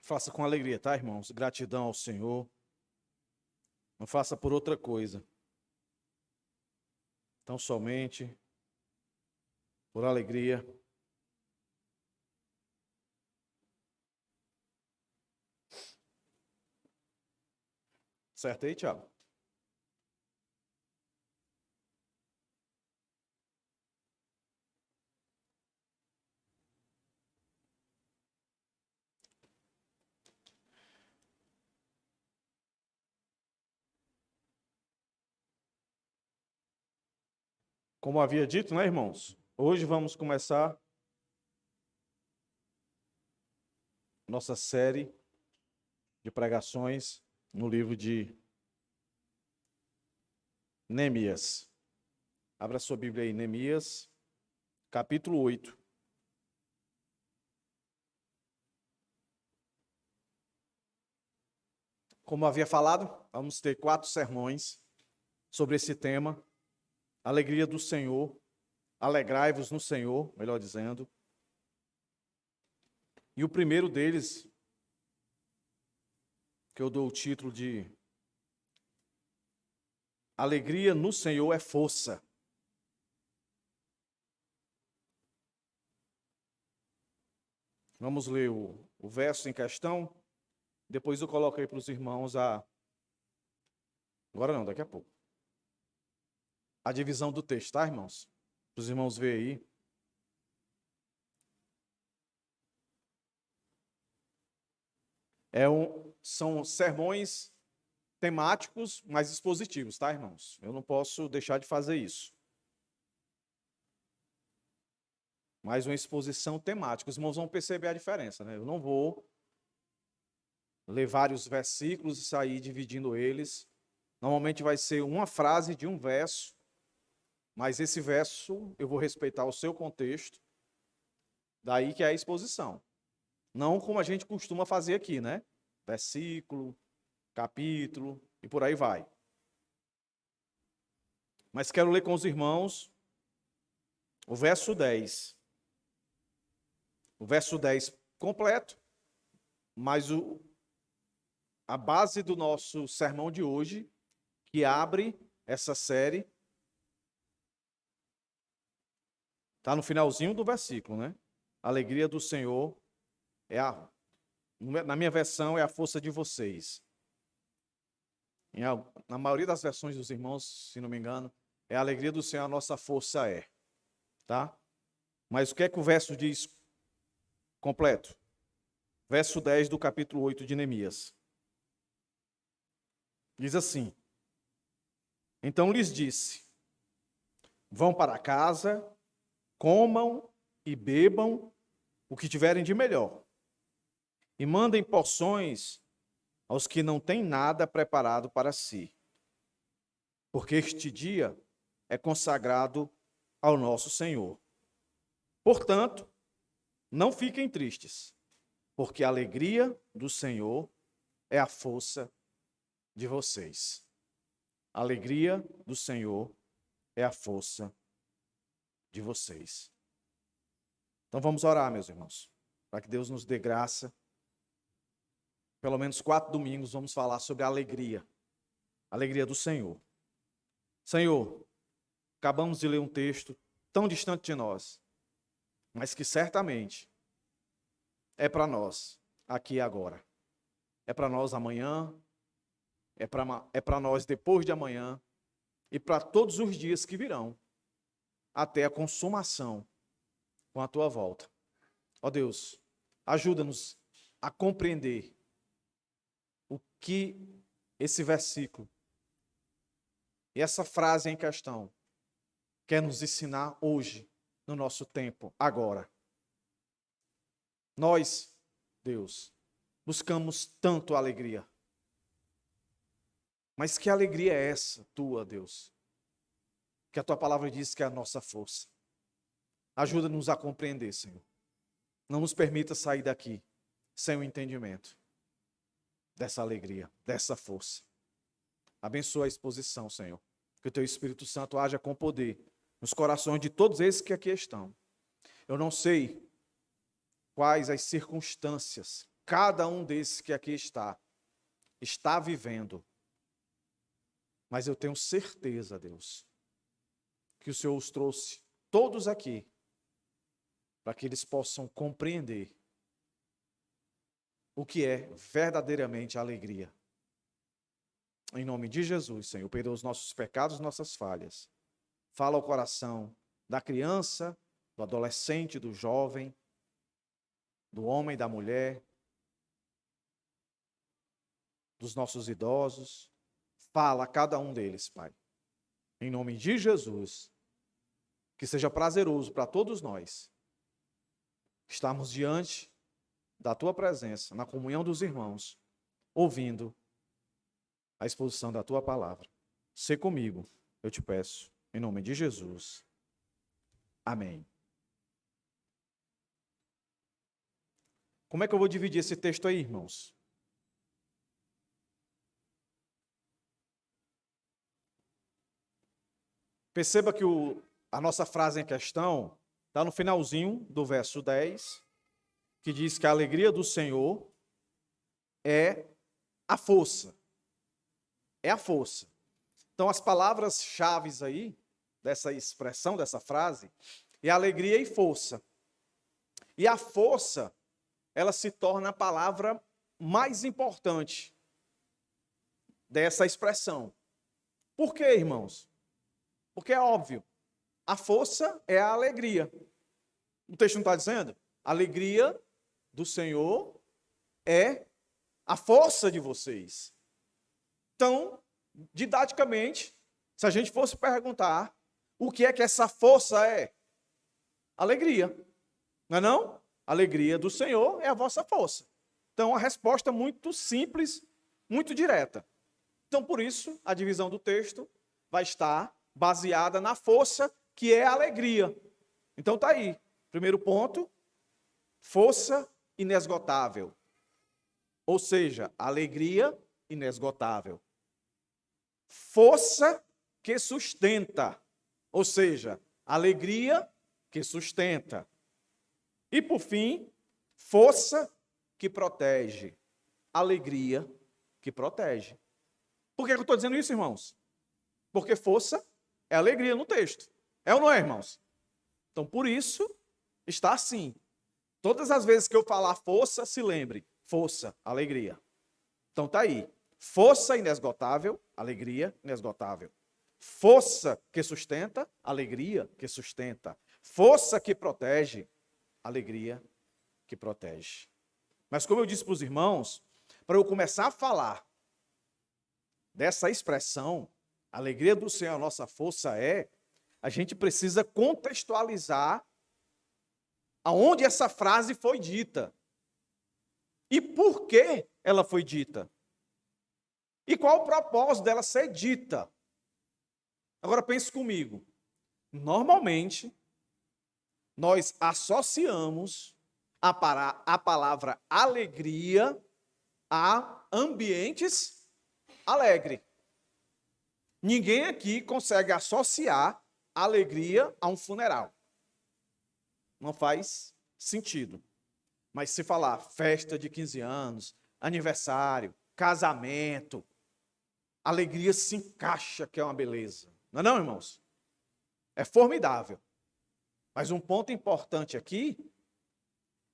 Faça com alegria, tá, irmãos? Gratidão ao Senhor. Não faça por outra coisa. Então, somente por alegria. Certo aí, Thiago? Como havia dito, né, irmãos? Hoje vamos começar nossa série de pregações no livro de Neemias. Abra sua Bíblia aí, Neemias, capítulo 8. Como havia falado, vamos ter 4 sermões sobre esse tema. Alegria do Senhor, alegrai-vos no Senhor, melhor dizendo. E o primeiro deles, que eu dou o título de Alegria no Senhor é força. Vamos ler o verso em questão. Depois eu coloquei para os irmãos Agora não, daqui a pouco. A divisão do texto, tá, irmãos? Para os irmãos verem aí. São sermões temáticos, mas expositivos, tá, irmãos? Eu não posso deixar de fazer isso. Mais uma exposição temática. Os irmãos vão perceber a diferença, né? Eu não vou ler vários versículos e sair dividindo eles. Normalmente vai ser uma frase de um verso, mas esse verso eu vou respeitar o seu contexto, daí que é a exposição. Não como a gente costuma fazer aqui, né? Versículo, capítulo e por aí vai. Mas quero ler com os irmãos o verso 10. O verso 10 completo, mas a base do nosso sermão de hoje, que abre essa série, está no finalzinho do versículo, né? A alegria do Senhor na minha versão, é a força de vocês. Na maioria das versões dos irmãos, se não me engano, é a alegria do Senhor, a nossa força é. Tá? Mas o que é que o verso diz completo? Verso 10 do capítulo 8 de Neemias. Diz assim: Então lhes disse: Vão para casa, comam e bebam o que tiverem de melhor, e mandem porções aos que não têm nada preparado para si, porque este dia é consagrado ao nosso Senhor. Portanto, não fiquem tristes, porque a alegria do Senhor é a força de vocês. A alegria do Senhor é a força de vocês. Então vamos orar, meus irmãos, para que Deus nos dê graça. Pelo menos 4 domingos vamos falar sobre a alegria do Senhor. Senhor, acabamos de ler um texto tão distante de nós, mas que certamente é para nós, aqui e agora. É para nós amanhã, é para nós depois de amanhã, e para todos os dias que virão, até a consumação com a tua volta. Ó Deus, ajuda-nos a compreender o que esse versículo e essa frase em questão quer nos ensinar hoje, no nosso tempo, agora. Nós, Deus, buscamos tanto a alegria. Mas que alegria é essa tua, Deus? Que a tua palavra diz que é a nossa força. Ajuda-nos a compreender, Senhor. Não nos permita sair daqui sem o entendimento dessa alegria, dessa força. Abençoa a exposição, Senhor. Que o teu Espírito Santo haja com poder nos corações de todos esses que aqui estão. Eu não sei quais as circunstâncias cada um desses que aqui está vivendo. Mas eu tenho certeza, Deus, que o Senhor os trouxe todos aqui para que eles possam compreender o que é verdadeiramente a alegria. Em nome de Jesus, Senhor, perdoa os nossos pecados, nossas falhas. Fala ao coração da criança, do adolescente, do jovem, do homem, da mulher, dos nossos idosos. Fala a cada um deles, Pai. Em nome de Jesus, que seja prazeroso para todos nós estarmos diante da Tua presença, na comunhão dos irmãos, ouvindo a exposição da Tua palavra. Sê comigo, eu te peço, em nome de Jesus. Amém. Como é que eu vou dividir esse texto aí, irmãos? Perceba que a nossa frase em questão está no finalzinho do verso 10, que diz que a alegria do Senhor é a força. É a força. Então, as palavras-chave aí, dessa expressão, dessa frase, é alegria e força. E a força, ela se torna a palavra mais importante dessa expressão. Por quê, irmãos? Porque é óbvio, a força é a alegria. O texto não está dizendo? A alegria do Senhor é a força de vocês. Então, didaticamente, se a gente fosse perguntar o que é que essa força é? Alegria. Não é não? A alegria do Senhor é a vossa força. Então, a resposta muito simples, muito direta. Então, por isso, a divisão do texto vai estar baseada na força, que é a alegria. Então, está aí. Primeiro ponto, força inesgotável. Ou seja, alegria inesgotável. Força que sustenta. Ou seja, alegria que sustenta. E, por fim, força que protege. Alegria que protege. Por que eu estou dizendo isso, irmãos? Porque força é alegria no texto. É ou não é, irmãos? Então, por isso, está assim. Todas as vezes que eu falar força, se lembre. Força, alegria. Então, está aí. Força inesgotável, alegria inesgotável. Força que sustenta, alegria que sustenta. Força que protege, alegria que protege. Mas como eu disse para os irmãos, para eu começar a falar dessa expressão, a alegria do Senhor, a nossa força é, a gente precisa contextualizar aonde essa frase foi dita. E por que ela foi dita. E qual o propósito dela ser dita. Agora pense comigo. Normalmente, nós associamos a palavra alegria a ambientes alegres. Ninguém aqui consegue associar alegria a um funeral. Não faz sentido. Mas se falar festa de 15 anos, aniversário, casamento, alegria se encaixa, que é uma beleza. Não é não, irmãos? É formidável. Mas um ponto importante aqui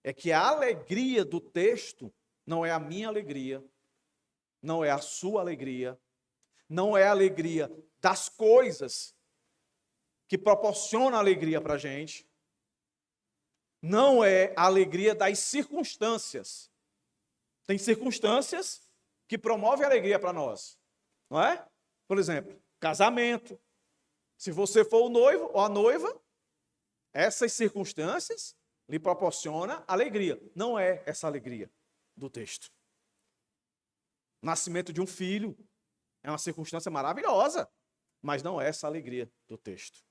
é que a alegria do texto não é a minha alegria, não é a sua alegria, não é a alegria das coisas que proporcionam alegria para a gente, não é a alegria das circunstâncias. Tem circunstâncias que promovem alegria para nós, não é? Por exemplo, casamento. Se você for o noivo ou a noiva, essas circunstâncias lhe proporcionam alegria. Não é essa alegria do texto. Nascimento de um filho é uma circunstância maravilhosa, mas não é essa alegria do texto,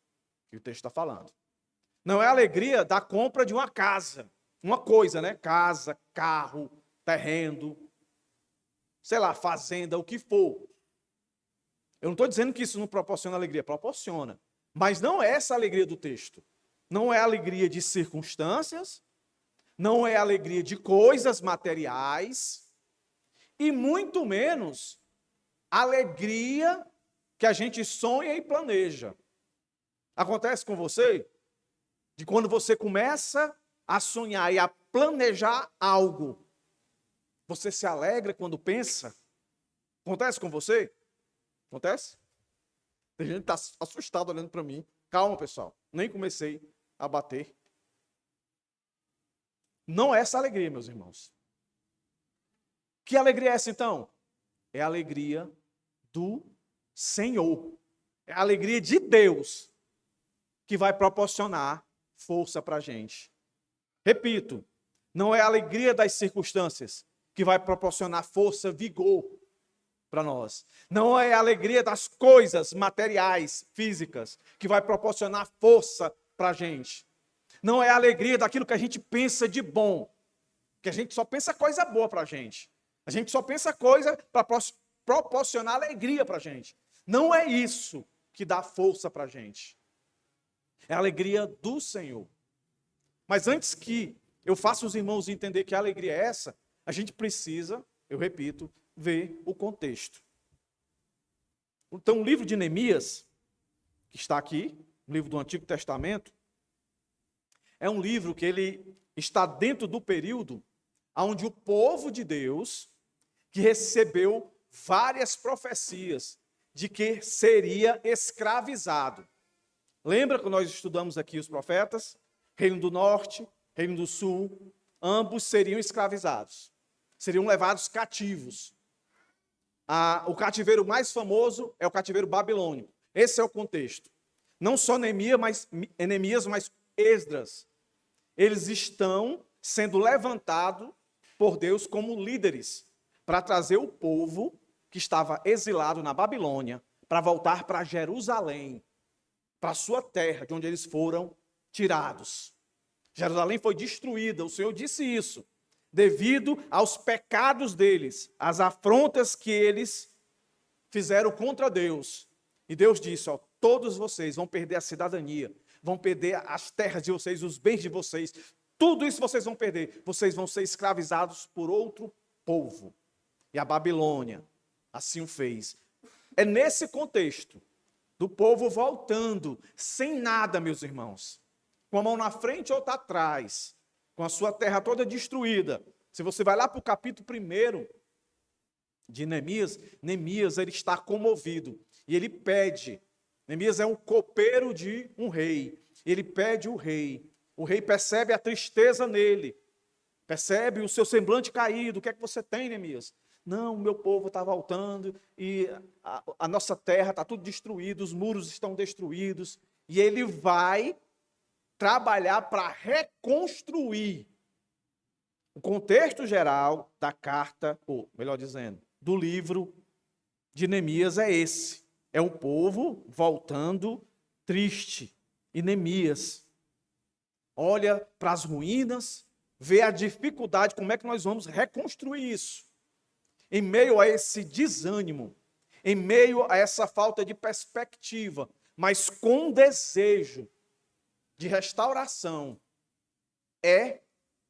que o texto está falando. Não é a alegria da compra de uma casa, uma coisa, né? Casa, carro, terreno, sei lá, fazenda, o que for. Eu não estou dizendo que isso não proporciona alegria, proporciona. Mas não é essa a alegria do texto. Não é a alegria de circunstâncias, não é alegria de coisas materiais, e muito menos alegria que a gente sonha e planeja. Acontece com você? De quando você começa a sonhar e a planejar algo, você se alegra quando pensa? Acontece com você? Acontece? Tem gente que está assustado olhando para mim. Calma, pessoal. Nem comecei a bater. Não é essa alegria, meus irmãos. Que alegria é essa, então? É a alegria do Senhor. É a alegria de Deus que vai proporcionar força para a gente. Repito, não é a alegria das circunstâncias que vai proporcionar força, vigor para nós. Não é a alegria das coisas materiais, físicas, que vai proporcionar força para a gente. Não é a alegria daquilo que a gente pensa de bom, que a gente só pensa coisa boa para a gente. A gente só pensa coisa para proporcionar alegria para a gente. Não é isso que dá força para a gente. É a alegria do Senhor. Mas antes que eu faça os irmãos entender que a alegria é essa, a gente precisa, eu repito, ver o contexto. Então, o livro de Neemias, que está aqui, o livro do Antigo Testamento, é um livro que ele está dentro do período onde o povo de Deus, que recebeu várias profecias de que seria escravizado. Lembra que nós estudamos aqui os profetas? Reino do Norte, Reino do Sul, ambos seriam escravizados. Seriam levados cativos. O cativeiro mais famoso é o cativeiro babilônico. Esse é o contexto. Não só Neemias, mas Esdras. Eles estão sendo levantados por Deus como líderes para trazer o povo que estava exilado na Babilônia para voltar para Jerusalém, para a sua terra, de onde eles foram tirados. Jerusalém foi destruída, o Senhor disse isso, devido aos pecados deles, às afrontas que eles fizeram contra Deus. E Deus disse, todos vocês vão perder a cidadania, vão perder as terras de vocês, os bens de vocês, tudo isso vocês vão perder, vocês vão ser escravizados por outro povo. E a Babilônia assim o fez. É nesse contexto do povo voltando, sem nada, meus irmãos, com a mão na frente ou outra atrás, com a sua terra toda destruída. Se você vai lá para o capítulo 1 de Neemias, Neemias ele está comovido e ele pede. Neemias é um copeiro de um rei. Ele pede o rei percebe a tristeza nele, percebe o seu semblante caído. O que é que você tem, Neemias? Não, meu povo está voltando e a nossa terra está tudo destruído, os muros estão destruídos. E ele vai trabalhar para reconstruir. O contexto geral da carta, ou melhor dizendo, do livro de Neemias é esse. É um povo voltando triste. E Neemias olha para as ruínas, vê a dificuldade, como é que nós vamos reconstruir isso. Em meio a esse desânimo, em meio a essa falta de perspectiva, mas com desejo de restauração, é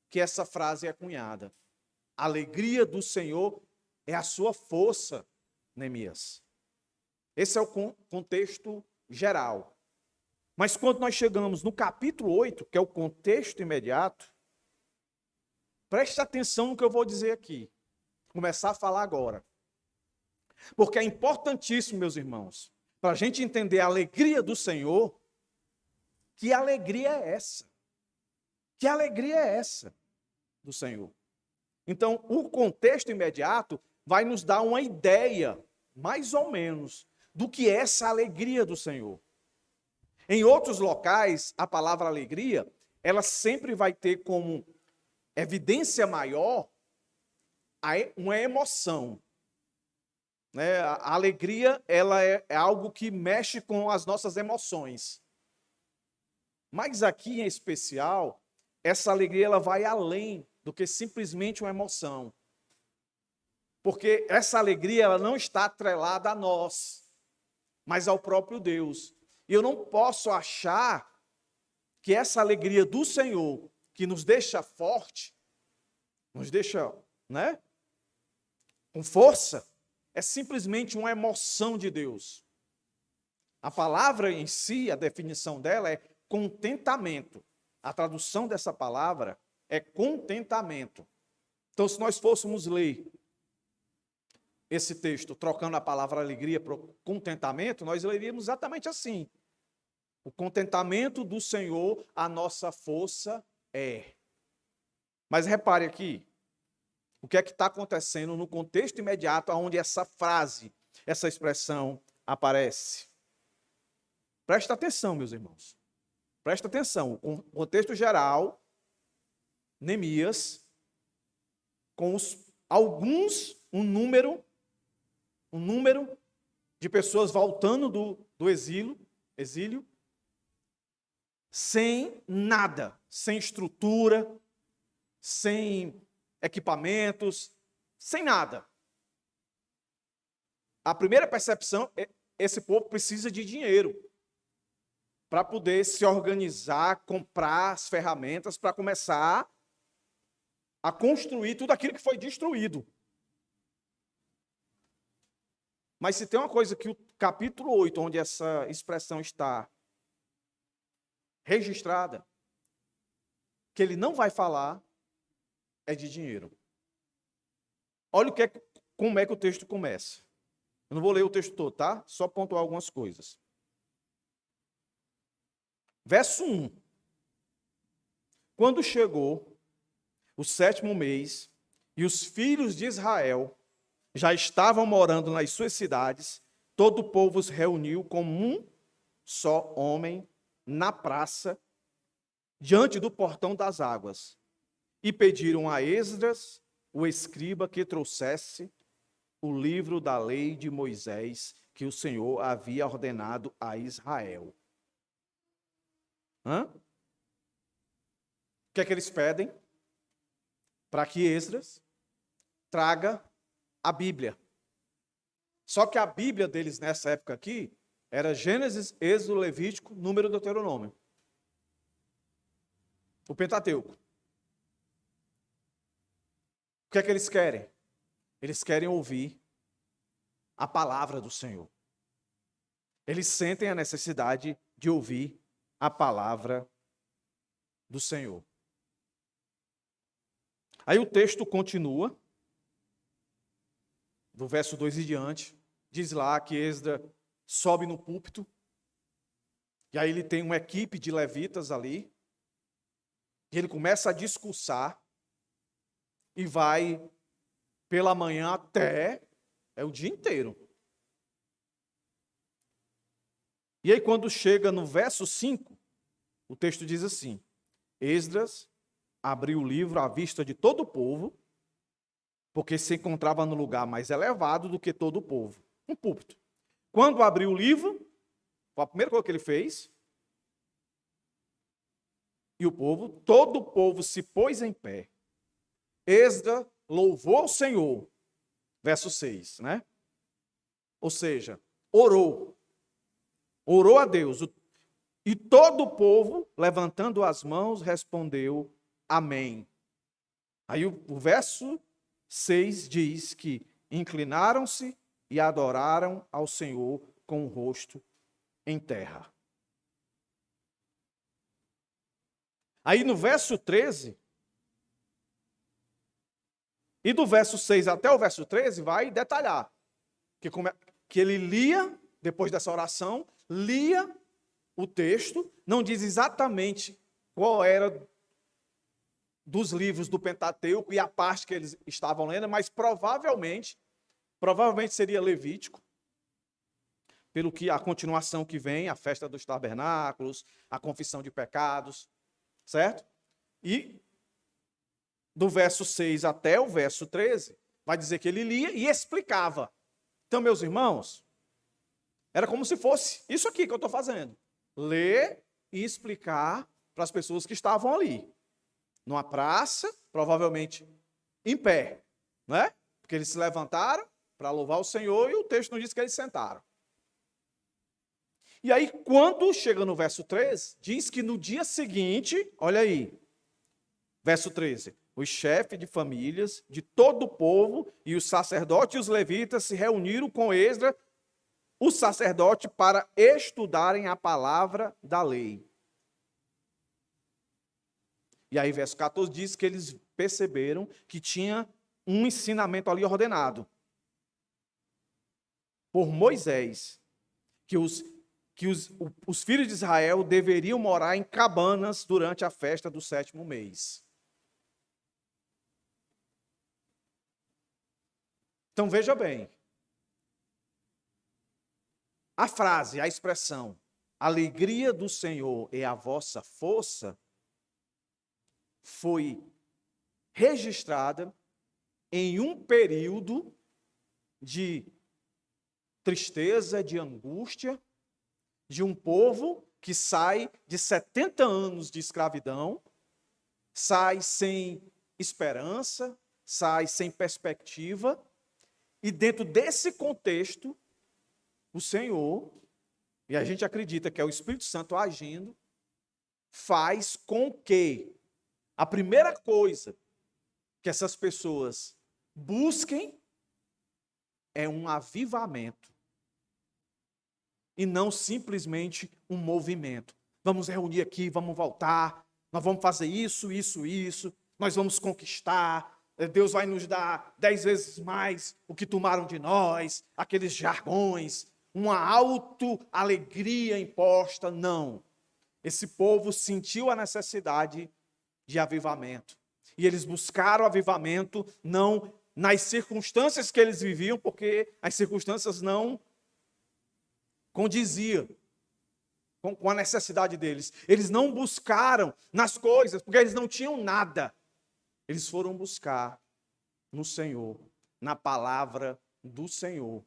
que essa frase é cunhada. A alegria do Senhor é a sua força, Neemias. Esse é o contexto geral. Mas quando nós chegamos no capítulo 8, que é o contexto imediato, preste atenção no que eu vou dizer aqui. Começar a falar agora. Porque é importantíssimo, meus irmãos, para a gente entender a alegria do Senhor. Que alegria é essa? Que alegria é essa do Senhor? Então, o contexto imediato vai nos dar uma ideia, mais ou menos, do que é essa alegria do Senhor. Em outros locais, a palavra alegria, ela sempre vai ter como evidência maior uma emoção. Né? A alegria ela é algo que mexe com as nossas emoções. Mas aqui, em especial, essa alegria ela vai além do que simplesmente uma emoção. Porque essa alegria ela não está atrelada a nós, mas ao próprio Deus. E eu não posso achar que essa alegria do Senhor, que nos deixa forte, nos deixa, né, com força, é simplesmente uma emoção de Deus. A palavra em si, a definição dela é contentamento. A tradução dessa palavra é contentamento. Então, se nós fôssemos ler esse texto, trocando a palavra alegria por contentamento, nós leríamos exatamente assim. O contentamento do Senhor, a nossa força é. Mas repare aqui, o que é que está acontecendo no contexto imediato onde essa frase, essa expressão aparece. Presta atenção, meus irmãos. Presta atenção. O contexto geral, Neemias, com um número de pessoas voltando do exílio, sem nada, sem estrutura, sem equipamentos, sem nada. A primeira percepção é: esse povo precisa de dinheiro para poder se organizar, comprar as ferramentas para começar a construir tudo aquilo que foi destruído. Mas se tem uma coisa que o capítulo 8, onde essa expressão está registrada, que ele não vai falar, é de dinheiro. Olha como é que o texto começa. Eu não vou ler o texto todo, tá? Só pontuar algumas coisas. Verso 1. Quando chegou o 7º mês, e os filhos de Israel já estavam morando nas suas cidades, todo o povo se reuniu como um só homem na praça, diante do portão das águas, e pediram a Esdras, o escriba, que trouxesse o livro da lei de Moisés, que o Senhor havia ordenado a Israel. O que é que eles pedem? Para que Esdras traga a Bíblia. Só que a Bíblia deles nessa época aqui era Gênesis, Êxodo, Levítico, Número e Deuteronômio. O Pentateuco. O que é que eles querem? Eles querem ouvir a palavra do Senhor. Eles sentem a necessidade de ouvir a palavra do Senhor. Aí o texto continua, do verso 2 em diante, diz lá que Esdras sobe no púlpito, e aí ele tem uma equipe de levitas ali, e ele começa a discursar, e vai pela manhã até o dia inteiro. E aí quando chega no verso 5, o texto diz assim: Esdras abriu o livro à vista de todo o povo, porque se encontrava no lugar mais elevado do que todo o povo, um púlpito. Quando abriu o livro, foi a primeira coisa que ele fez, e todo o povo se pôs em pé. Esdras louvou o Senhor, verso 6, né? Ou seja, orou a Deus, e todo o povo, levantando as mãos, respondeu amém. Aí o verso 6 diz que inclinaram-se e adoraram ao Senhor com o rosto em terra. Aí no verso 13, e do verso 6 até o verso 13, vai detalhar que ele lia, depois dessa oração, lia o texto, não diz exatamente qual era dos livros do Pentateuco e a parte que eles estavam lendo, mas provavelmente seria Levítico, pelo que a continuação que vem, a festa dos tabernáculos, a confissão de pecados, certo? E do verso 6 até o verso 13, vai dizer que ele lia e explicava. Então, meus irmãos, era como se fosse isso aqui que eu estou fazendo. Ler e explicar para as pessoas que estavam ali. Numa praça, provavelmente em pé, né? Porque eles se levantaram para louvar o Senhor e o texto não diz que eles sentaram. E aí, quando chega no verso 3, diz que no dia seguinte, olha aí, Verso 13. Os chefes de famílias de todo o povo e os sacerdotes e os levitas se reuniram com Esdras, o sacerdote, para estudarem a palavra da lei. E aí, verso 14 diz que eles perceberam que tinha um ensinamento ali ordenado por Moisés, que os filhos de Israel deveriam morar em cabanas durante a festa do 7º mês. Então veja bem, a frase, a expressão, alegria do Senhor é a vossa força, foi registrada em um período de tristeza, de angústia, de um povo que sai de 70 anos de escravidão, sai sem esperança, sai sem perspectiva, e dentro desse contexto, o Senhor, e a gente acredita que é o Espírito Santo agindo, faz com que a primeira coisa que essas pessoas busquem é um avivamento. E não simplesmente um movimento. Vamos reunir aqui, vamos voltar, nós vamos fazer isso, isso, isso, nós vamos conquistar, Deus vai nos dar 10 vezes mais o que tomaram de nós, aqueles jargões, uma auto-alegria imposta, não. Esse povo sentiu a necessidade de avivamento. E eles buscaram avivamento não nas circunstâncias que eles viviam, porque as circunstâncias não condiziam com a necessidade deles. Eles não buscaram nas coisas, porque eles não tinham nada. Eles foram buscar no Senhor, na palavra do Senhor.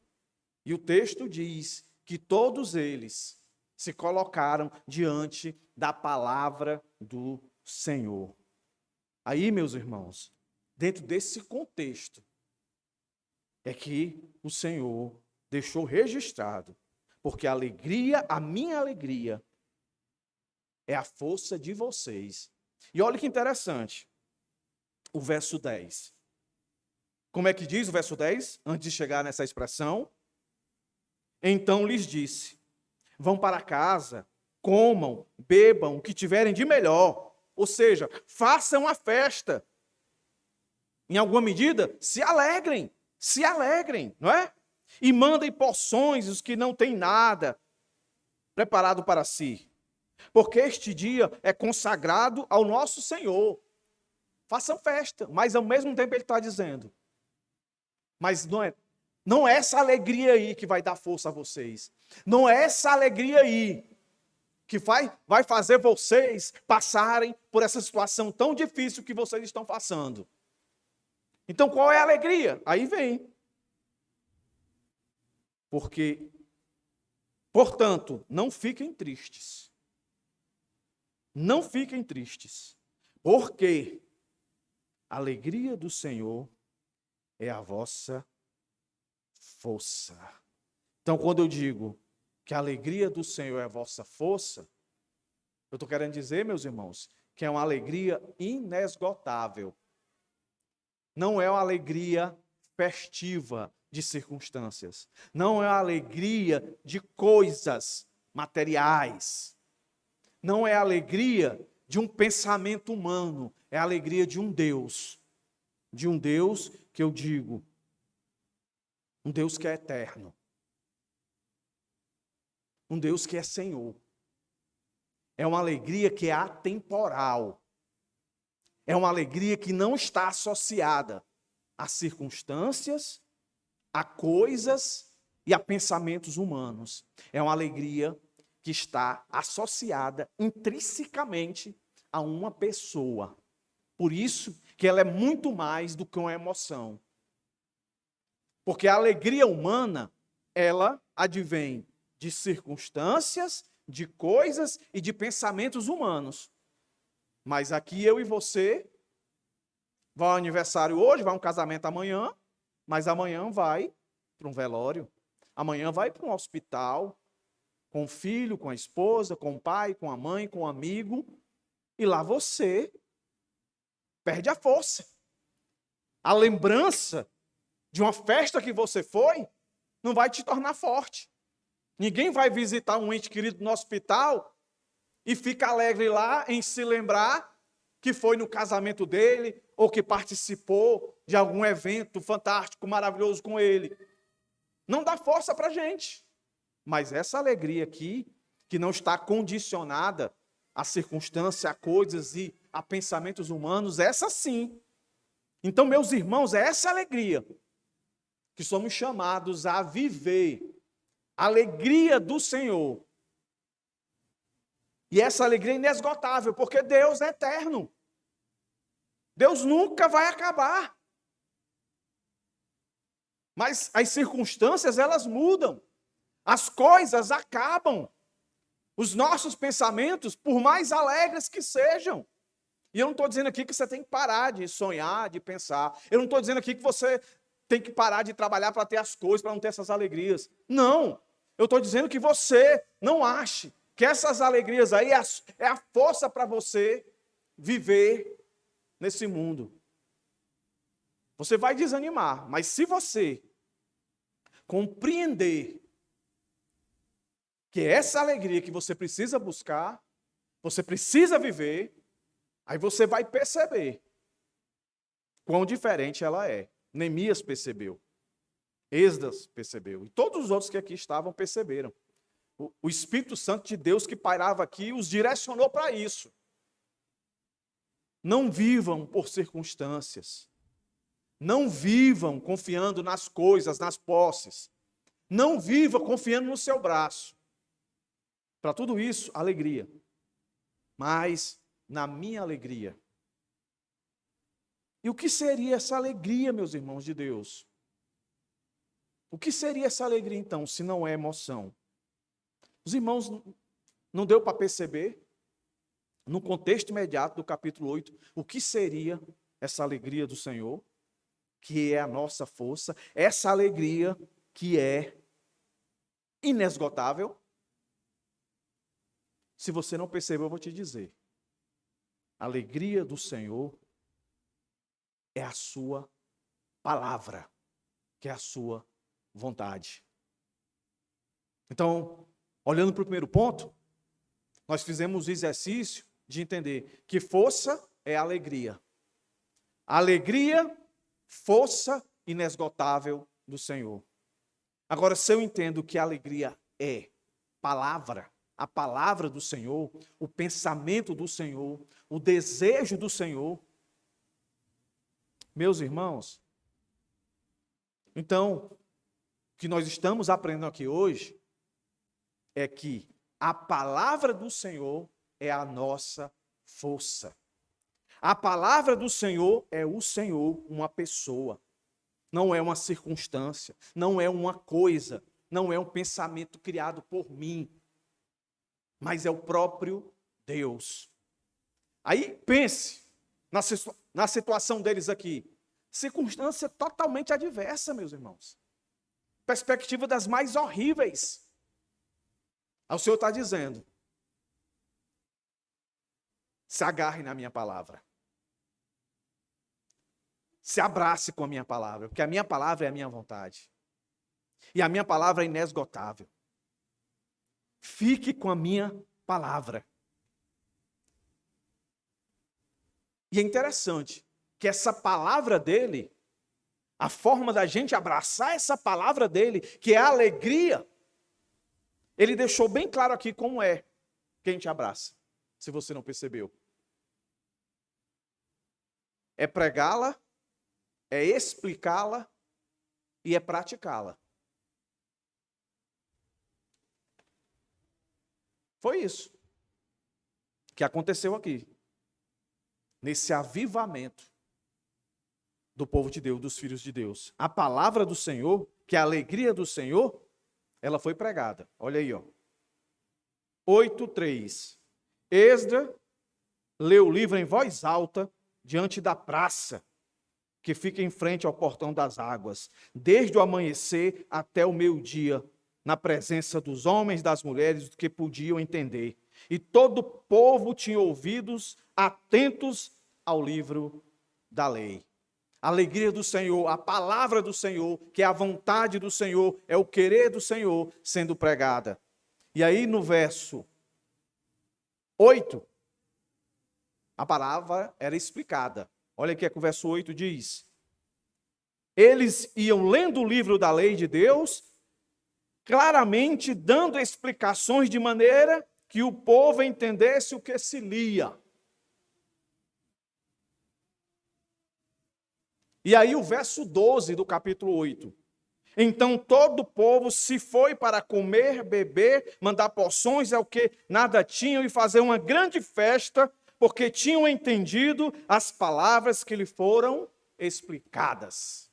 E o texto diz que todos eles se colocaram diante da palavra do Senhor. Aí, meus irmãos, dentro desse contexto, é que o Senhor deixou registrado, porque a alegria, a minha alegria, é a força de vocês. E olha que interessante, o verso 10. Como é que diz o verso 10, antes de chegar nessa expressão? Então lhes disse, vão para casa, comam, bebam o que tiverem de melhor. Ou seja, façam a festa. Em alguma medida, se alegrem, não é? E mandem porções os que não têm nada preparado para si. Porque este dia é consagrado ao nosso Senhor. Façam festa, mas ao mesmo tempo ele está dizendo, mas não é essa alegria aí que vai dar força a vocês. Não é essa alegria aí que vai fazer vocês passarem por essa situação tão difícil que vocês estão passando. Então, qual é a alegria? Aí vem. Porque, portanto, não fiquem tristes. Não fiquem tristes. Porque a alegria do Senhor é a vossa força. Então, quando eu digo que a alegria do Senhor é a vossa força, eu estou querendo dizer, meus irmãos, que é uma alegria inesgotável. Não é uma alegria festiva de circunstâncias. Não é uma alegria de coisas materiais. Não é a alegria de um pensamento humano. É a alegria de um Deus. De um Deus que eu digo, um Deus que é eterno. Um Deus que é Senhor. É uma alegria que é atemporal. É uma alegria que não está associada a circunstâncias, a coisas e a pensamentos humanos. É uma alegria que está associada intrinsecamente a uma pessoa. Por isso que ela é muito mais do que uma emoção. Porque a alegria humana, ela advém de circunstâncias, de coisas e de pensamentos humanos. Mas aqui eu e você, vai ao aniversário hoje, vai a um casamento amanhã, mas amanhã vai para um velório. Amanhã vai para um hospital, com o filho, com a esposa, com o pai, com a mãe, com o amigo. E lá você perde a força. A lembrança de uma festa que você foi não vai te tornar forte. Ninguém vai visitar um ente querido no hospital e fica alegre lá em se lembrar que foi no casamento dele ou que participou de algum evento fantástico, maravilhoso com ele. Não dá força para a gente. Mas essa alegria aqui, que não está condicionada a circunstâncias, a coisas e a pensamentos humanos, essa sim. Então, meus irmãos, é essa alegria que somos chamados a viver. A alegria do Senhor. E essa alegria é inesgotável, porque Deus é eterno. Deus nunca vai acabar. Mas as circunstâncias, elas mudam. As coisas acabam. Os nossos pensamentos, por mais alegres que sejam. E eu não estou dizendo aqui que você tem que parar de sonhar, de pensar. Eu não estou dizendo aqui que você tem que parar de trabalhar para ter as coisas, para não ter essas alegrias. Não. Eu estou dizendo que você não ache que essas alegrias aí é a força para você viver nesse mundo. Você vai desanimar, mas se você compreender que é essa alegria que você precisa buscar, você precisa viver, aí você vai perceber quão diferente ela é. Neemias percebeu, Esdras percebeu, e todos os outros que aqui estavam perceberam. O Espírito Santo de Deus que pairava aqui os direcionou para isso. Não vivam por circunstâncias. Não vivam confiando nas coisas, nas posses. Não viva confiando no seu braço. Para tudo isso, alegria. Mas na minha alegria. E o que seria essa alegria, meus irmãos de Deus? O que seria essa alegria, então, se não é emoção? Os irmãos, não deu para perceber, no contexto imediato do capítulo 8, o que seria essa alegria do Senhor, que é a nossa força, essa alegria que é inesgotável? Se você não percebeu, eu vou te dizer. A alegria do Senhor é a sua palavra, que é a sua vontade. Então, olhando para o primeiro ponto, nós fizemos o exercício de entender que força é alegria. Alegria, força inesgotável do Senhor. Agora, se eu entendo que a alegria é palavra, a palavra do Senhor, o pensamento do Senhor, o desejo do Senhor, meus irmãos, então, o que nós estamos aprendendo aqui hoje é que a palavra do Senhor é a nossa força. A palavra do Senhor é o Senhor, uma pessoa. Não é uma circunstância, não é uma coisa, não é um pensamento criado por mim, mas é o próprio Deus. Aí pense na situação deles aqui. Circunstância totalmente adversa, meus irmãos. Perspectiva das mais horríveis. Aí o Senhor está dizendo: se agarre na minha palavra. Se abrace com a minha palavra, porque a minha palavra é a minha vontade. E a minha palavra é inesgotável. Fique com a minha palavra. E é interessante que essa palavra dele, a forma da gente abraçar essa palavra dele, que é a alegria, ele deixou bem claro aqui como é que a gente abraça, se você não percebeu. É pregá-la, é explicá-la e é praticá-la. Foi isso que aconteceu aqui, nesse avivamento do povo de Deus, dos filhos de Deus. A palavra do Senhor, que é a alegria do Senhor, ela foi pregada. Olha aí, ó. 8:3. Esdras leu o livro em voz alta diante da praça que fica em frente ao portão das águas, desde o amanhecer até o meio-dia, na presença dos homens e das mulheres que podiam entender. E todo o povo tinha ouvidos atentos ao livro da lei. A alegria do Senhor, a palavra do Senhor, que é a vontade do Senhor, é o querer do Senhor sendo pregada. E aí no verso 8, a palavra era explicada. Olha o que o verso 8 diz. Eles iam lendo o livro da lei de Deus, claramente dando explicações de maneira que o povo entendesse o que se lia. E aí o verso 12 do capítulo 8. Então todo o povo se foi para comer, beber, mandar porções ao que nada tinham e fazer uma grande festa, porque tinham entendido as palavras que lhe foram explicadas.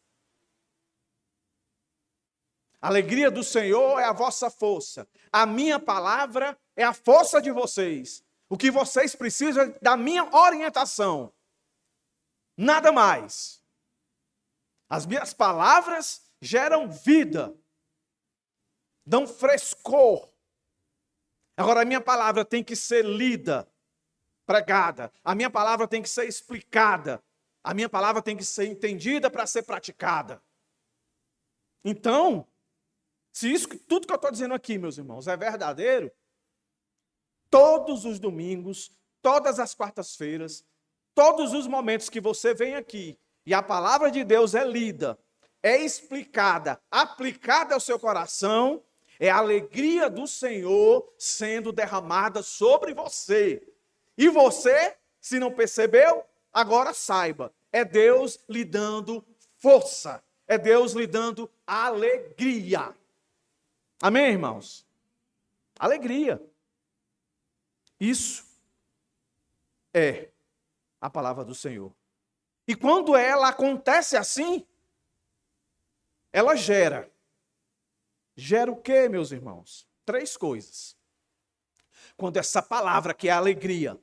A alegria do Senhor é a vossa força. A minha palavra é a força de vocês. O que vocês precisam é da minha orientação. Nada mais. As minhas palavras geram vida, dão frescor. Agora, a minha palavra tem que ser lida, pregada. A minha palavra tem que ser explicada. A minha palavra tem que ser entendida para ser praticada. Então, se isso, tudo que eu estou dizendo aqui, meus irmãos, é verdadeiro, todos os domingos, todas as quartas-feiras, todos os momentos que você vem aqui e a palavra de Deus é lida, é explicada, aplicada ao seu coração, é a alegria do Senhor sendo derramada sobre você. E você, se não percebeu, agora saiba, é Deus lhe dando força, é Deus lhe dando alegria. Amém, irmãos? Alegria. Isso é a palavra do Senhor. E quando ela acontece assim, ela gera. Gera o quê, meus irmãos? 3 coisas. Quando essa palavra, que é a alegria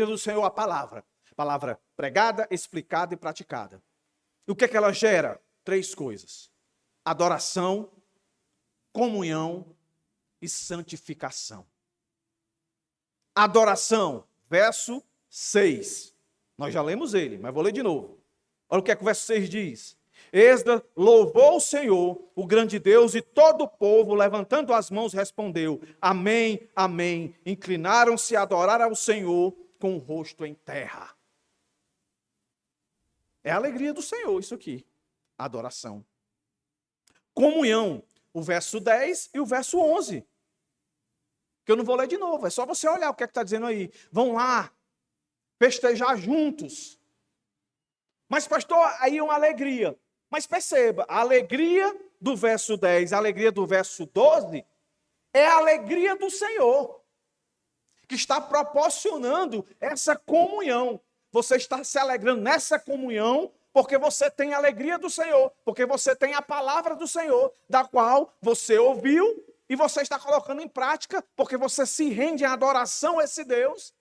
do Senhor, a palavra pregada, explicada e praticada. E o que é que ela gera? 3 coisas. Adoração, comunhão e santificação. Adoração, verso 6. Nós já lemos ele, mas vou ler de novo. Olha o que é que o verso 6 diz. Esdras louvou o Senhor, o grande Deus, e todo o povo, levantando as mãos, respondeu: Amém, amém. Inclinaram-se a adorar ao Senhor com o rosto em terra. É a alegria do Senhor isso aqui. Adoração. Comunhão, o verso 10 e o verso 11. Que eu não vou ler de novo, é só você olhar o que é que está dizendo aí. Vão lá, festejar juntos. Mas pastor, aí é uma alegria. Mas perceba, a alegria do verso 10, a alegria do verso 12, é a alegria do Senhor, que está proporcionando essa comunhão. Você está se alegrando nessa comunhão, porque você tem a alegria do Senhor, porque você tem a palavra do Senhor, da qual você ouviu e você está colocando em prática, porque você se rende em adoração a esse Deus.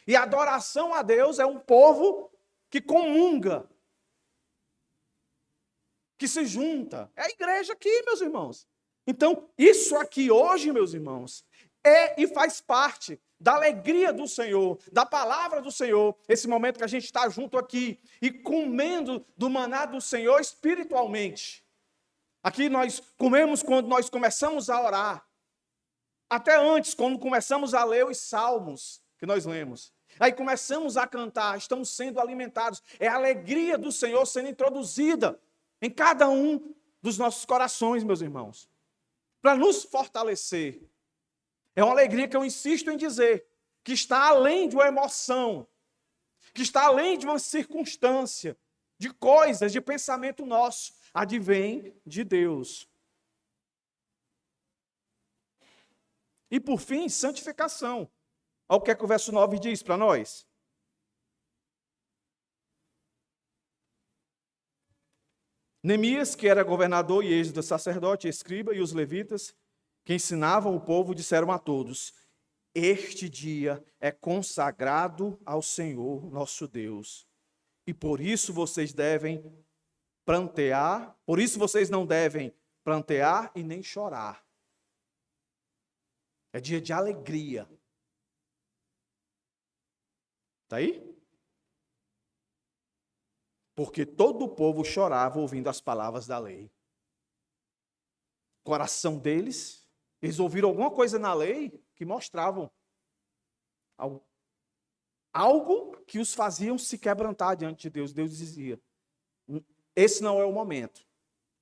E a adoração a Deus é um povo que comunga, que se junta. É a igreja aqui, meus irmãos. Então, isso aqui hoje, meus irmãos, é e faz parte da alegria do Senhor, da palavra do Senhor, esse momento que a gente está junto aqui e comendo do maná do Senhor espiritualmente. Aqui nós comemos quando nós começamos a orar. Até antes, quando começamos a ler os salmos que nós lemos. Aí começamos a cantar, estamos sendo alimentados. É a alegria do Senhor sendo introduzida em cada um dos nossos corações, meus irmãos, para nos fortalecer. É uma alegria que eu insisto em dizer, que está além de uma emoção, que está além de uma circunstância, de coisas, de pensamento nosso, advém de Deus. E por fim, santificação. Olha o que é que o verso 9 diz para nós. Neemias, que era governador, e Esdras, sacerdote, escriba, e os levitas, que ensinavam o povo, disseram a todos: Este dia é consagrado ao Senhor nosso Deus, e por isso vocês devem plantear, por isso vocês não devem plantear e nem chorar. É dia de alegria. Está aí? porque todo o povo chorava ouvindo as palavras da lei. O coração deles, eles ouviram alguma coisa na lei que mostravam algo que os faziam se quebrantar diante de Deus. Deus dizia: esse não é o momento.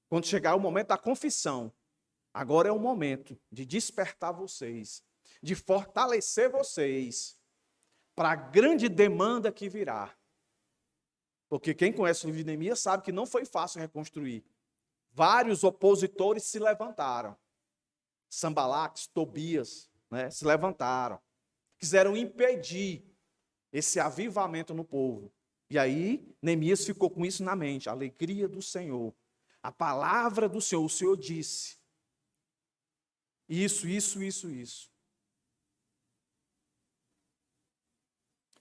Quando chegar o momento da confissão, agora é o momento de despertar vocês, de fortalecer vocês para a grande demanda que virá. Porque quem conhece o livro de Neemias sabe que não foi fácil reconstruir. Vários opositores se levantaram. Sanbalaques, Tobias, se levantaram. Quiseram impedir esse avivamento no povo. E aí, Neemias ficou com isso na mente. A alegria do Senhor. A palavra do Senhor. O Senhor disse. Isso.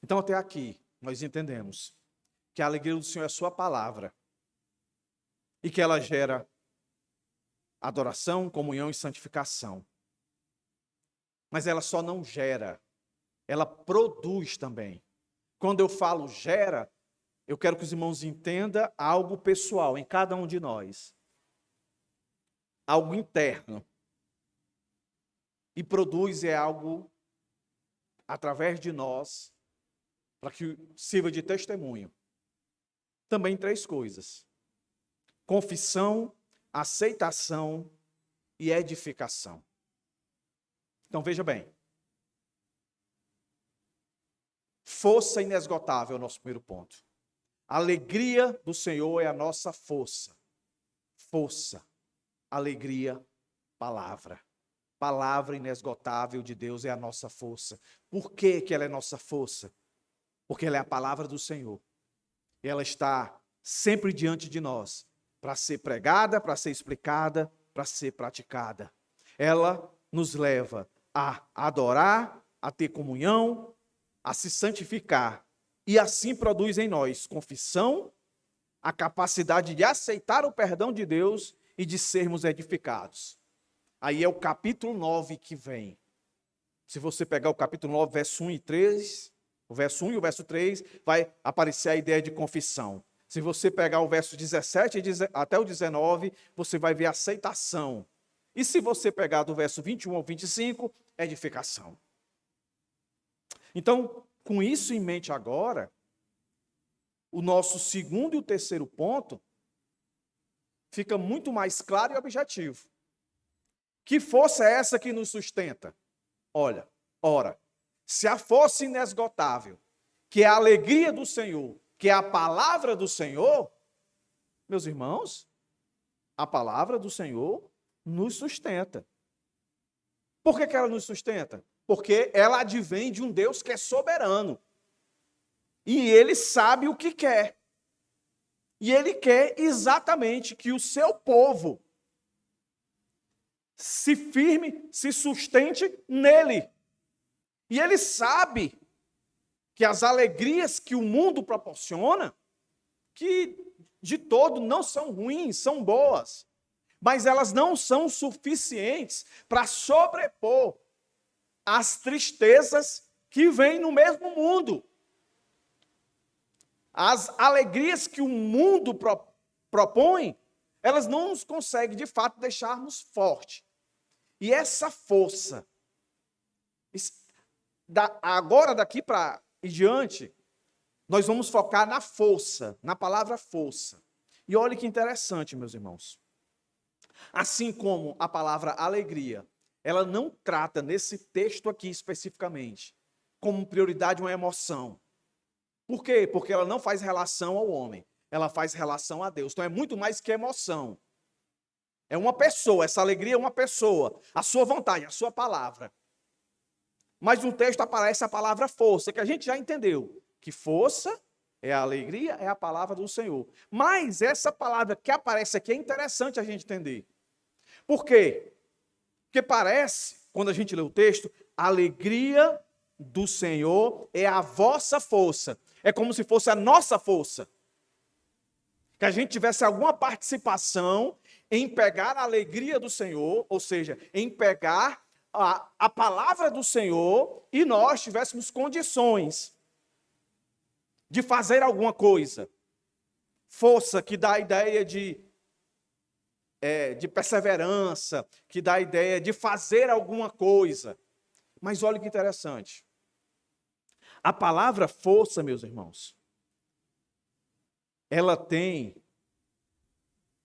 Então, até aqui, nós entendemos que a alegria do Senhor é a sua palavra. E que ela gera adoração, comunhão e santificação. Mas ela só não gera, ela produz também. Quando eu falo gera, eu quero que os irmãos entendam algo pessoal em cada um de nós. Algo interno. E produz é algo através de nós, para que sirva de testemunho. Também 3 coisas: confissão, aceitação e edificação. Então veja bem. Força inesgotável é o nosso primeiro ponto. A alegria do Senhor é a nossa força. Força, alegria, palavra. Palavra inesgotável de Deus é a nossa força. Por que ela é nossa força? Porque ela é a palavra do Senhor. E ela está sempre diante de nós, para ser pregada, para ser explicada, para ser praticada. Ela nos leva a adorar, a ter comunhão, a se santificar. E assim produz em nós confissão, a capacidade de aceitar o perdão de Deus e de sermos edificados. Aí é o capítulo 9 que vem. Se você pegar o capítulo 9, verso 1 e 3, o verso 1 e o verso 3, vai aparecer a ideia de confissão. Se você pegar o verso 17 até o 19, você vai ver aceitação. E se você pegar do verso 21 ao 25, edificação. Então, com isso em mente agora, o nosso segundo e o terceiro ponto fica muito mais claro e objetivo. Que força é essa que nos sustenta? Ora, se a força inesgotável, que é a alegria do Senhor, que é a palavra do Senhor, meus irmãos, a palavra do Senhor nos sustenta. Por que ela nos sustenta? Porque ela advém de um Deus que é soberano. E Ele sabe o que quer. E Ele quer exatamente que o seu povo se firme, se sustente nele. E Ele sabe que as alegrias que o mundo proporciona, que de todo não são ruins, são boas, mas elas não são suficientes para sobrepor as tristezas que vêm no mesmo mundo. As alegrias que o mundo propõe, elas não nos conseguem, de fato, deixarmos fortes. E essa força, agora daqui para e diante, nós vamos focar na força, na palavra força. E olha que interessante, meus irmãos. Assim como a palavra alegria, ela não trata nesse texto aqui especificamente como prioridade uma emoção. Por quê? Porque ela não faz relação ao homem, ela faz relação a Deus. Então é muito mais que emoção. É uma pessoa, essa alegria é uma pessoa, a sua vontade, a sua palavra. Mas no texto aparece a palavra força, que a gente já entendeu. Que força é a alegria, é a palavra do Senhor. Mas essa palavra que aparece aqui é interessante a gente entender. Por quê? Porque parece, quando a gente lê o texto, a alegria do Senhor é a vossa força. É como se fosse a nossa força. Que a gente tivesse alguma participação em pegar a alegria do Senhor, ou seja, em pegar a palavra do Senhor e nós tivéssemos condições de fazer alguma coisa. Força que dá a ideia de perseverança, que dá a ideia de fazer alguma coisa. Mas olha que interessante. A palavra força, meus irmãos, ela tem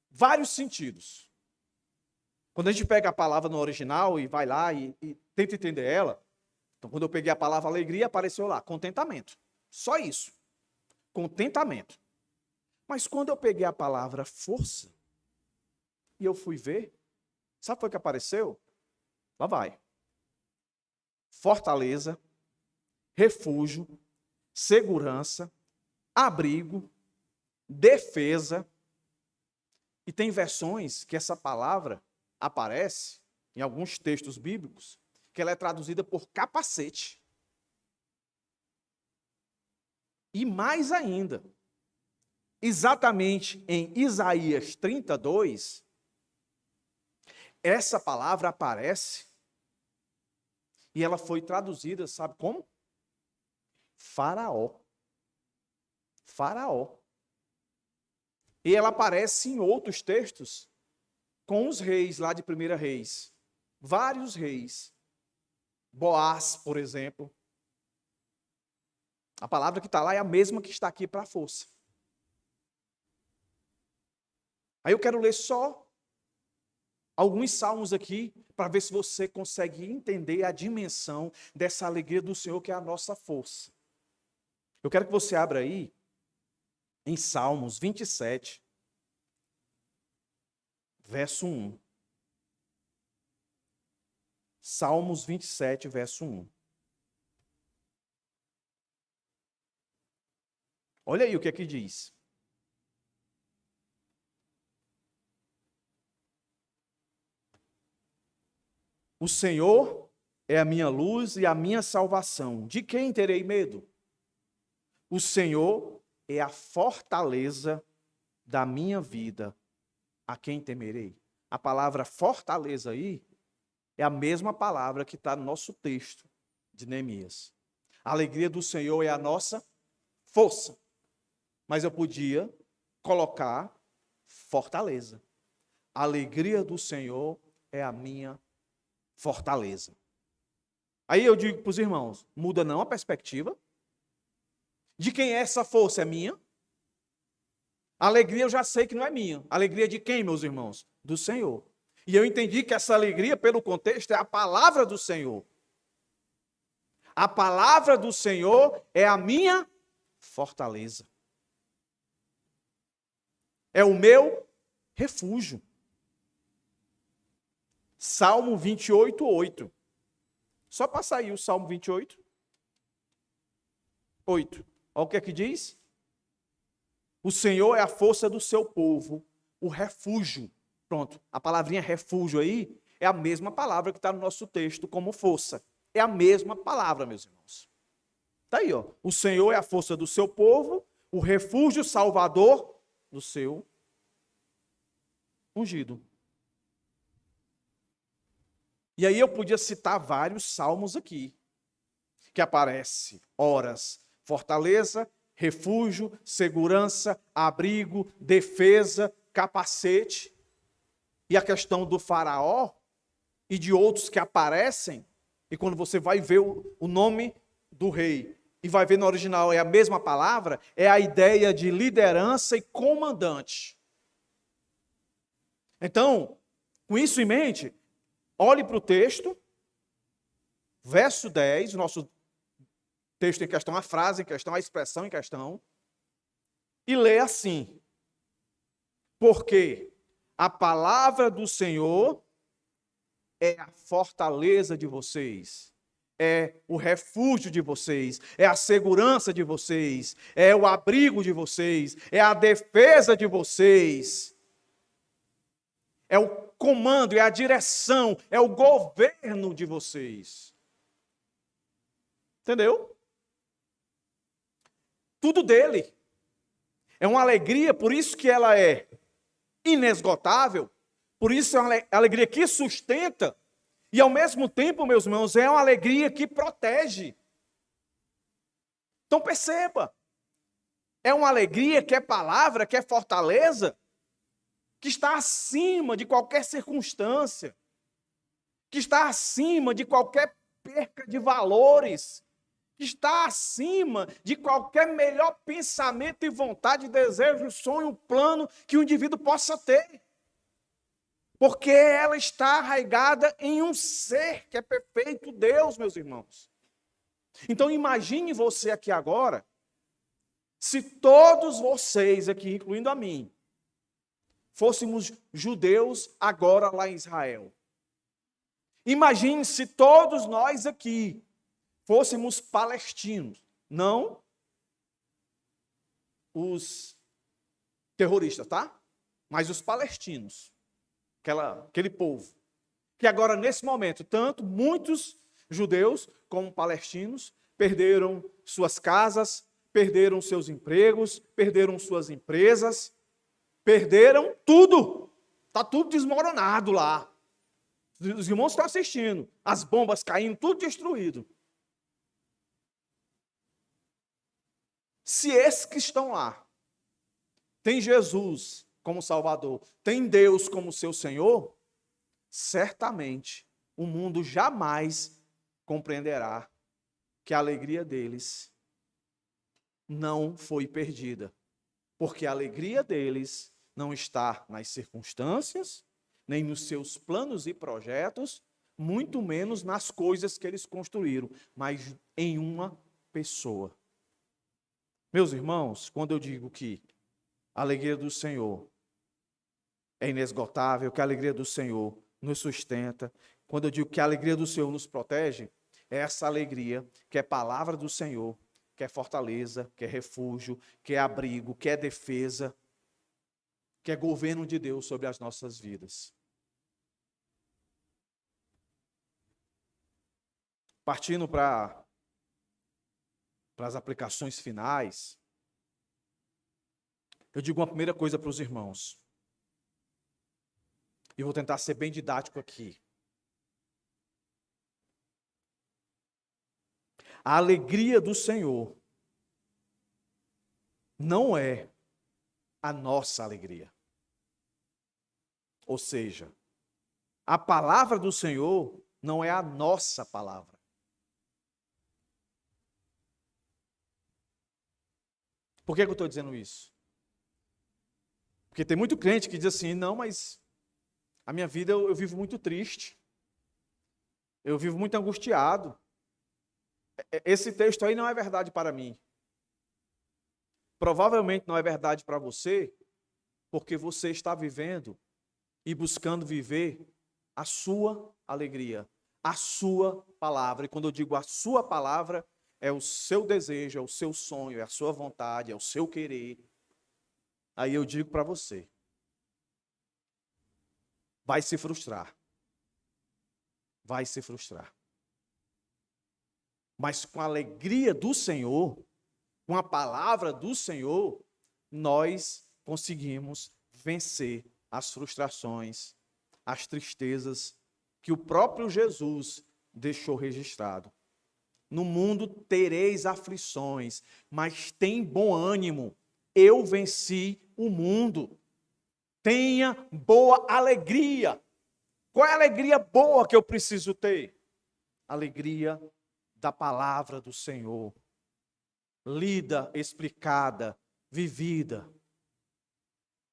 vários sentidos. Quando a gente pega a palavra no original e vai lá e tenta entender ela, então quando eu peguei a palavra alegria, apareceu lá, contentamento. Só isso. Contentamento. Mas quando eu peguei a palavra força, e eu fui ver, sabe o que foi que apareceu? Lá vai. Fortaleza, refúgio, segurança, abrigo, defesa. E tem versões que essa palavra aparece, em alguns textos bíblicos, que ela é traduzida por capacete. E mais ainda, exatamente em Isaías 32, essa palavra aparece e ela foi traduzida, sabe como? Faraó. Faraó. E ela aparece em outros textos com os reis lá de 1 Reis. Vários reis. Boaz, por exemplo. A palavra que está lá é a mesma que está aqui para a força. Aí eu quero ler só alguns salmos aqui, para ver se você consegue entender a dimensão dessa alegria do Senhor, que é a nossa força. Eu quero que você abra aí, em Salmos 27, verso 1. Salmos 27, verso 1. Olha aí o que é que diz. O Senhor é a minha luz e a minha salvação. De quem terei medo? O Senhor é a fortaleza da minha vida. A quem temerei? A palavra fortaleza aí é a mesma palavra que está no nosso texto de Neemias. A alegria do Senhor é a nossa força. Mas eu podia colocar fortaleza. A alegria do Senhor é a minha fortaleza. Aí eu digo para os irmãos, muda não a perspectiva. De quem é essa força? É minha? A alegria eu já sei que não é minha. A alegria de quem, meus irmãos? Do Senhor. E eu entendi que essa alegria, pelo contexto, é a palavra do Senhor. A palavra do Senhor é a minha fortaleza. É o meu refúgio. Salmo 28, 8. Só passar aí o Salmo 28. 8. Olha o que é que diz. O Senhor é a força do seu povo, o refúgio. Pronto, a palavrinha refúgio aí é a mesma palavra que está no nosso texto como força. É a mesma palavra, meus irmãos. Está aí, ó. O Senhor é a força do seu povo, o refúgio salvador do seu ungido. E aí eu podia citar vários salmos aqui, que aparece horas, fortaleza, refúgio, segurança, abrigo, defesa, capacete. E a questão do faraó e de outros que aparecem, e quando você vai ver o nome do rei, e vai ver no original, é a mesma palavra, é a ideia de liderança e comandante. Então, com isso em mente, olhe para o texto, verso 10, nosso texto em questão, a frase em questão, a expressão em questão, e lê assim: porque a palavra do Senhor é a fortaleza de vocês, é o refúgio de vocês, é a segurança de vocês, é o abrigo de vocês, é a defesa de vocês, é o comando, é a direção, é o governo de vocês. Entendeu? Tudo dele. É uma alegria, por isso que ela é inesgotável, por isso é uma alegria que sustenta, e ao mesmo tempo, meus irmãos, é uma alegria que protege. Então perceba, É uma alegria que é palavra, que é fortaleza, que está acima de qualquer circunstância, que está acima de qualquer perca de valores, que está acima de qualquer melhor pensamento e vontade, desejo, sonho, plano que o indivíduo possa ter. Porque ela está arraigada em um ser que é perfeito, Deus, meus irmãos. Então imagine você aqui agora, se todos vocês aqui, incluindo a mim, fôssemos judeus agora lá em Israel. Imagine se todos nós aqui fôssemos palestinos, não os terroristas, tá? Mas os palestinos, aquele povo, que agora nesse momento, tanto muitos judeus como palestinos perderam suas casas, perderam seus empregos, perderam suas empresas, perderam tudo. Está tudo desmoronado lá. Os irmãos estão assistindo, as bombas caindo, tudo destruído. Se esses que estão lá têm Jesus como Salvador, têm Deus como seu Senhor, certamente o mundo jamais compreenderá que a alegria deles não foi perdida, porque a alegria deles não está nas circunstâncias, nem nos seus planos e projetos, muito menos nas coisas que eles construíram, mas em uma pessoa. Meus irmãos, quando eu digo que a alegria do Senhor é inesgotável, que a alegria do Senhor nos sustenta, quando eu digo que a alegria do Senhor nos protege, é essa alegria que é palavra do Senhor, que é fortaleza, que é refúgio, que é abrigo, que é defesa, que é governo de Deus sobre as nossas vidas. Partindo para as aplicações finais, eu digo uma primeira coisa para os irmãos. E vou tentar ser bem didático aqui. A alegria do Senhor não é a nossa alegria. Ou seja, a palavra do Senhor não é a nossa palavra. Por que eu estou dizendo isso? Porque tem muito crente que diz assim, não, mas a minha vida eu vivo muito triste. Eu vivo muito angustiado. Esse texto aí não é verdade para mim. Provavelmente não é verdade para você, porque você está vivendo e buscando viver a sua alegria, a sua palavra. E quando eu digo a sua palavra, é o seu desejo, é o seu sonho, é a sua vontade, é o seu querer. Aí eu digo para você, vai se frustrar. Vai se frustrar. Mas com a alegria do Senhor, com a palavra do Senhor, nós conseguimos vencer as frustrações, as tristezas que o próprio Jesus deixou registrado. No mundo tereis aflições, mas tem bom ânimo. Eu venci o mundo. Tenha boa alegria. Qual é a alegria boa que eu preciso ter? Alegria da palavra do Senhor. Lida, explicada, vivida,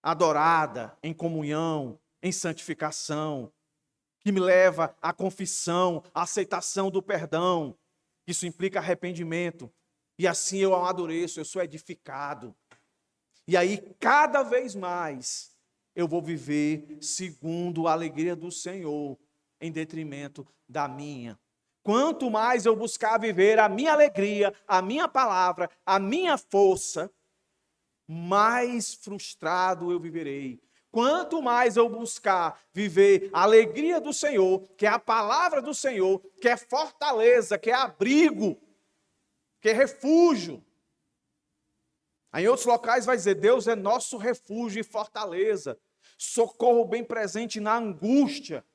adorada em comunhão, em santificação, que me leva à confissão, à aceitação do perdão. Isso implica arrependimento. E assim eu amadureço, eu sou edificado. E aí, cada vez mais, eu vou viver segundo a alegria do Senhor, em detrimento da minha. Quanto mais eu buscar viver a minha alegria, a minha palavra, a minha força, mais frustrado eu viverei. Quanto mais eu buscar viver a alegria do Senhor, que é a palavra do Senhor, que é fortaleza, que é abrigo, que é refúgio. Aí em outros locais vai dizer, Deus é nosso refúgio e fortaleza, socorro bem presente na angústia.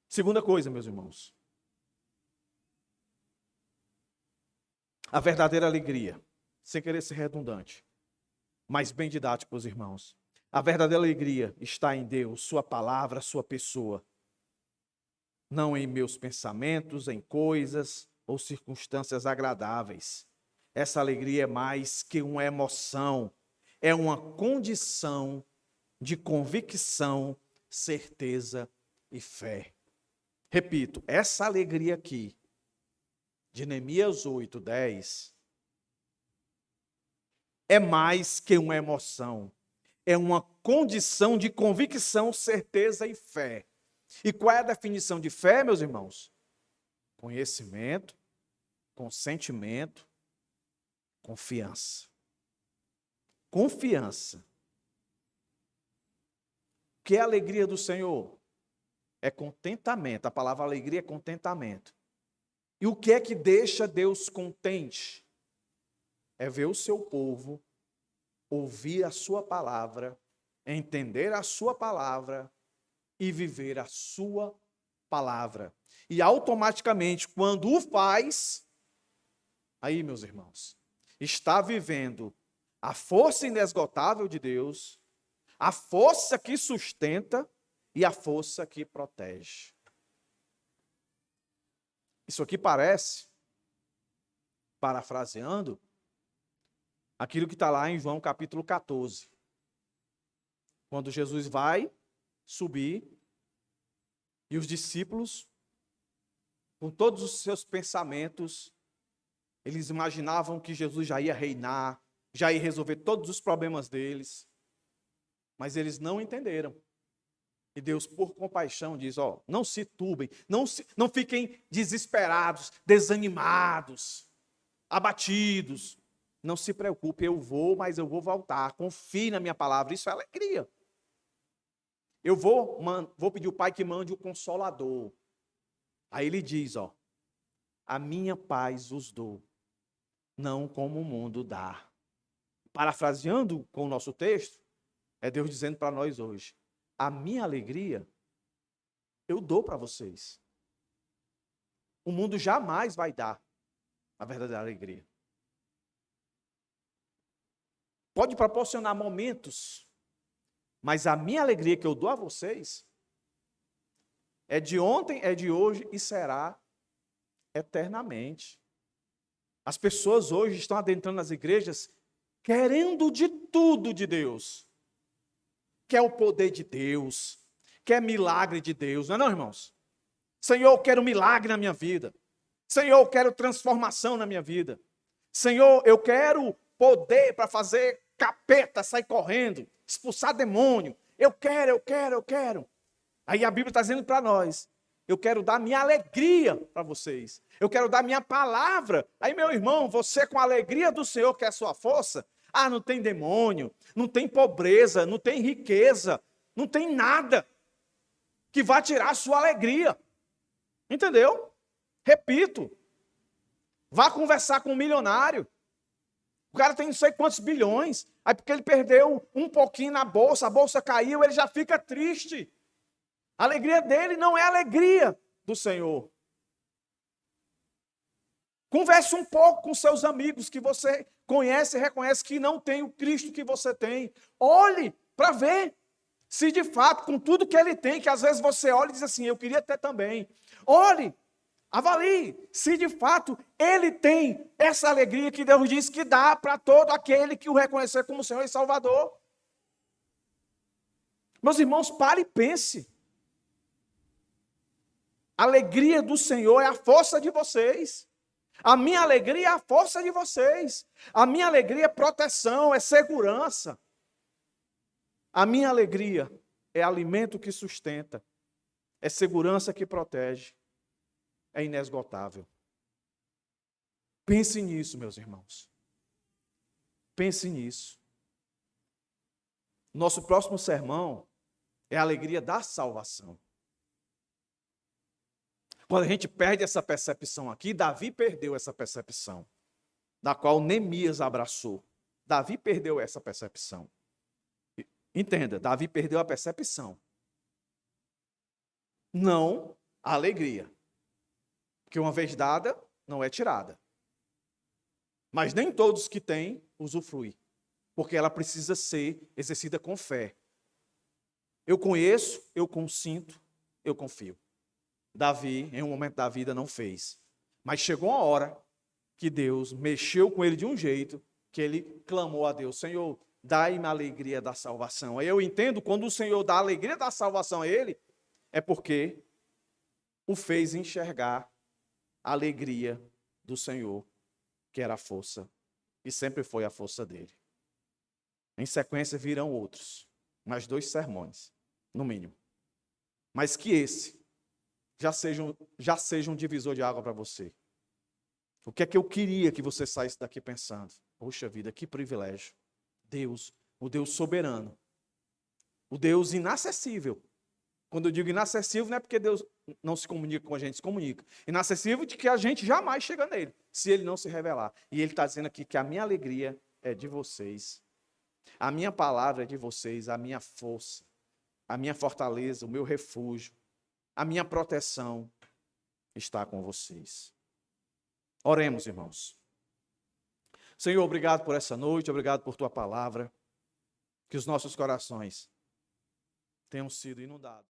Segunda coisa, meus irmãos. A verdadeira alegria, sem querer ser redundante, mas bem didático para os irmãos. A verdadeira alegria está em Deus, sua palavra, sua pessoa. Não em meus pensamentos, em coisas ou circunstâncias agradáveis. Essa alegria é mais que uma emoção, é uma condição de convicção, certeza e fé. Repito, essa alegria aqui, de Neemias 8:10, é mais que uma emoção, é uma condição de convicção, certeza e fé. E qual é a definição de fé, meus irmãos? Conhecimento, consentimento, confiança. Confiança. O que é a alegria do Senhor? É contentamento. A palavra alegria é contentamento. E o que é que deixa Deus contente? É ver o seu povo ouvir a sua palavra, entender a sua palavra e viver a sua palavra. E automaticamente, quando o faz, aí, meus irmãos, está vivendo a força inesgotável de Deus, a força que sustenta e a força que protege. Isso aqui parece, parafraseando, aquilo que está lá em João capítulo 14. Quando Jesus vai subir e os discípulos, com todos os seus pensamentos, eles imaginavam que Jesus já ia reinar, já ia resolver todos os problemas deles, mas eles não entenderam. E Deus, por compaixão, diz, não se turbem, não fiquem desesperados, desanimados, abatidos. Não se preocupe, eu vou, mas eu vou voltar. Confie na minha palavra, isso é alegria. Eu vou pedir ao Pai que mande o Consolador. Aí ele diz, a minha paz vos dou, não como o mundo dá. Parafraseando com o nosso texto, é Deus dizendo para nós hoje, a minha alegria eu dou para vocês. O mundo jamais vai dar a verdadeira alegria. Pode proporcionar momentos, mas a minha alegria que eu dou a vocês é de ontem, é de hoje e será eternamente. As pessoas hoje estão adentrando nas igrejas querendo de tudo de Deus. Quer o poder de Deus, quer milagre de Deus, não é, irmãos? Senhor, eu quero milagre na minha vida. Senhor, eu quero transformação na minha vida. Senhor, eu quero poder para fazer capeta sair correndo, expulsar demônio. Eu quero. Aí a Bíblia está dizendo para nós, eu quero dar minha alegria para vocês. Eu quero dar minha palavra. Aí, meu irmão, você com a alegria do Senhor, que é a sua força, não tem demônio, não tem pobreza, não tem riqueza, não tem nada que vá tirar a sua alegria. Entendeu? Repito, vá conversar com um milionário. O cara tem não sei quantos bilhões, aí porque ele perdeu um pouquinho na bolsa, a bolsa caiu, ele já fica triste. A alegria dele não é a alegria do Senhor. Converse um pouco com seus amigos que você conhece e reconhece que não tem o Cristo que você tem. Olhe para ver se de fato, com tudo que ele tem, que às vezes você olha e diz assim, eu queria ter também. Olhe, avalie se de fato ele tem essa alegria que Deus diz que dá para todo aquele que o reconhecer como Senhor e Salvador. Meus irmãos, pare e pense. A alegria do Senhor é a força de vocês. A minha alegria é a força de vocês. A minha alegria é proteção, é segurança. A minha alegria é alimento que sustenta, é segurança que protege, é inesgotável. Pense nisso, meus irmãos. Pense nisso. Nosso próximo sermão é a alegria da salvação. Quando a gente perde essa percepção aqui, Davi perdeu essa percepção, da qual Neemias abraçou. Davi perdeu essa percepção. Entenda, Davi perdeu a percepção. Não a alegria. Porque uma vez dada, não é tirada. Mas nem todos que têm usufruem, porque ela precisa ser exercida com fé. Eu conheço, eu consinto, eu confio. Davi, em um momento da vida, não fez. Mas chegou uma hora que Deus mexeu com ele de um jeito que ele clamou a Deus: Senhor, dai-me a alegria da salvação. Aí eu entendo, quando o Senhor dá a alegria da salvação a ele, é porque o fez enxergar a alegria do Senhor, que era a força, e sempre foi a força dele. Em sequência virão outros, mais 2 sermões, no mínimo. Mas que esse já seja um divisor de água para você. O que é que eu queria que você saísse daqui pensando? Poxa vida, que privilégio. Deus, o Deus soberano, o Deus inacessível. Quando eu digo inacessível, não é porque Deus não se comunica com a gente, se comunica. Inacessível de que a gente jamais chega nele, se ele não se revelar. E ele está dizendo aqui que a minha alegria é de vocês. A minha palavra é de vocês, a minha força, a minha fortaleza, o meu refúgio, a minha proteção está com vocês. Oremos, irmãos. Senhor, obrigado por essa noite, obrigado por tua palavra. Que os nossos corações tenham sido inundados.